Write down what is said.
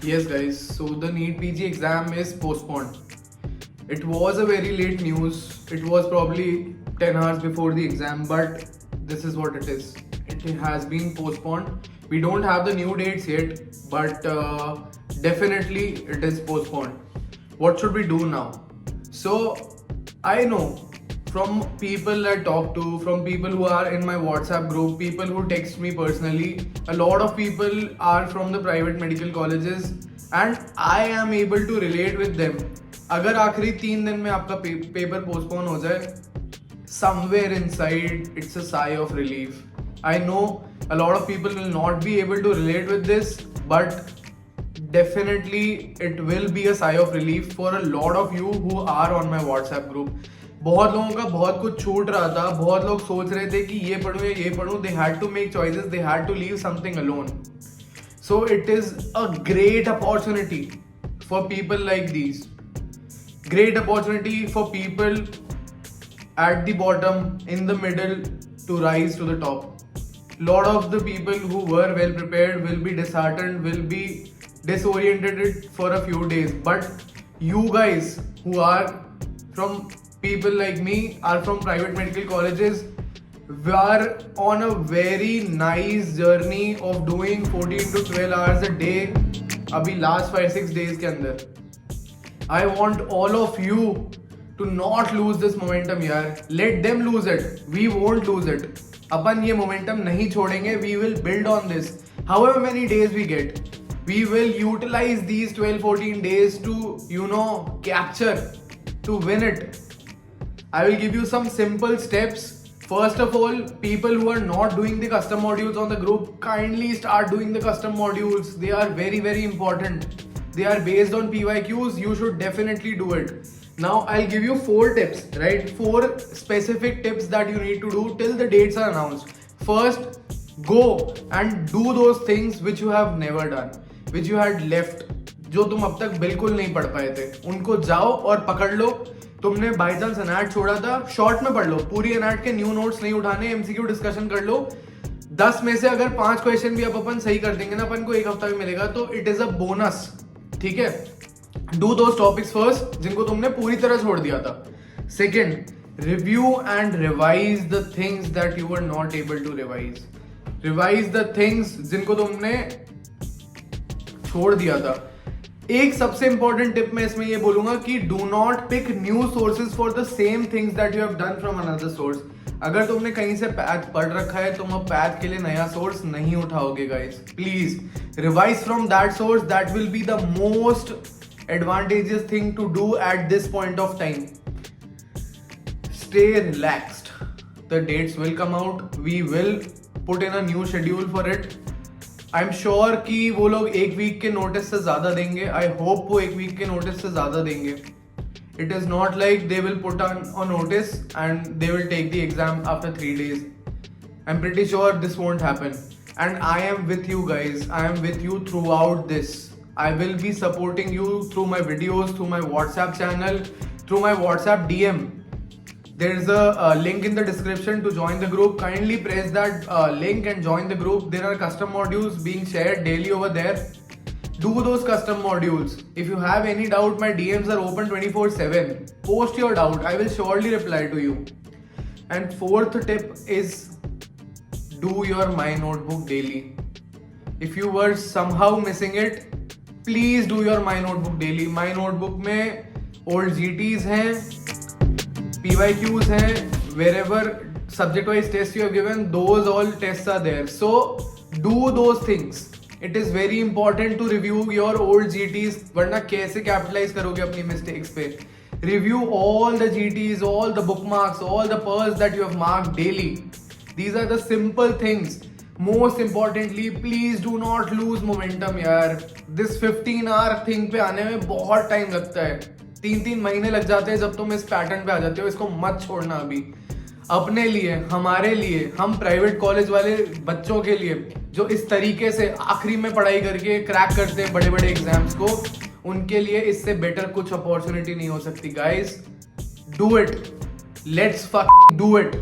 Yes, guys. So the NEET PG exam is postponed. It was a very late news. It was probably 10 hours before the exam, but this is what it is. It has been postponed. We don't have the new dates yet, but definitely it is postponed. What should we do now? So I know from people I talk to, from people who are in my WhatsApp group, people who text me personally, a lot of people are from the private medical colleges and I am able to relate with them. अगर आखिरी 3 दिन में आपका paper postpone हो जाए, somewhere inside it's a sigh of relief. I know a lot of people will not be able to relate with this, but definitely it will be a sigh of relief for a lot of you who are on my WhatsApp group. बहुत लोगों का बहुत कुछ छूट रहा था, बहुत लोग सोच रहे थे कि ये पढ़ूं या ये पढ़ूं. They had to make choices, they had to leave something alone. So it is a great opportunity for people like these. Great opportunity for people at the bottom, in the middle, to rise to the top. Lot of the people who were well prepared will be disheartened, will be disoriented for a few days. But you guys who are from people like me, are from private medical colleges, we are on a very nice journey of doing 14 to 12 hours a day अभी last 5-6 days के अंदर. I want all of you to not lose this momentum यार. Let them lose it. We won't lose it. अपन ये momentum नहीं छोड़ेंगे. We will build on this. However many days we get, we will utilize these 12-14 days to capture, to win it. I will give you some simple steps. First of all, people who are not doing the custom modules on the group, kindly start doing the custom modules. They are very, very important. They are based on PYQs. You should definitely do it. Now, I'll give you 4 tips, right? 4 specific tips that you need to do till the dates are announced. First, go and do those things which you have never done, which you had left, जो तुम अब तक बिल्कुल नहीं पढ़ पाए थे. उनको जाओ और पकड़ लो. तुमने बाई चांस एनएट छोड़ा था, शॉर्ट में पढ़ लो. पूरी एनएट के न्यू नोट्स नहीं उठाने, एमसीक्यू डिस्कशन कर लो. 10 में से अगर 5 क्वेश्चन भी अपन सही कर देंगे ना, अपन को 1 हफ्ता भी मिलेगा, तो इट इज अ बोनस. ठीक है, डू दोस टॉपिक्स फर्स्ट जिनको तुमने पूरी तरह छोड़ दिया था. Second, review and revise the things that you were not able to revise. Revise the things जिनको तुमने छोड़ दिया था. एक सबसे इंपॉर्टेंट टिप मैं इसमें ये बोलूंगा कि do not pick new sources for the same things that you have done from another source. अगर तुमने कहीं से पैथ पढ़ रखा है, तुम अब पैथ के लिए नया सोर्स नहीं उठाओगे guys. Please revise from that source. That will be the most advantages thing to do at this point of time. Stay relaxed. The dates will come out. We will put in a new schedule for it. I am sure कि वो लोग 1 week के notice से ज्यादा देंगे. I hope वो 1 week के notice से ज्यादा देंगे. It is not like they will put on notice and they will take the exam after 3 days. I am pretty sure this won't happen and I am with you guys. I am with you throughout this. I will be supporting you through my videos, through my WhatsApp channel, through my WhatsApp DM. There is a link in the description to join the group. Kindly press that link and join the group. There are custom modules being shared daily over there. Do those custom modules. If you have any doubt, my DMs are open 24/7. Post your doubt. I will surely reply to you. And 4th tip is do your My Notebook daily. If you were somehow missing it, please do your my notebook daily. My notebook में old जीटीज हैं, PYQs हैं, wherever subject wise test you have given, those all tests are there. So do those things. It is very important to review your old GTs, वरना कैसे capitalize करोगे अपनी mistakes पे. Review all the GTs, all the bookmarks, all the pearls that you have marked daily. These are the simple things. Most importantly, please do not lose momentum यार. This 15-hour thing पे आने में बहुत time लगता है. 3-3 महीने लग जाते हैं जब तुम इस पैटर्न पे आ जाते हो. इसको मत छोड़ना अभी. अपने लिए, हमारे लिए, हम प्राइवेट कॉलेज वाले बच्चों के लिए जो इस तरीके से आखिरी में पढ़ाई करके क्रैक करते हैं बड़े बड़े एग्जाम्स को, उनके लिए इससे बेटर कुछ अपॉर्चुनिटी नहीं हो सकती. Guys, do it. Let's fuck do it.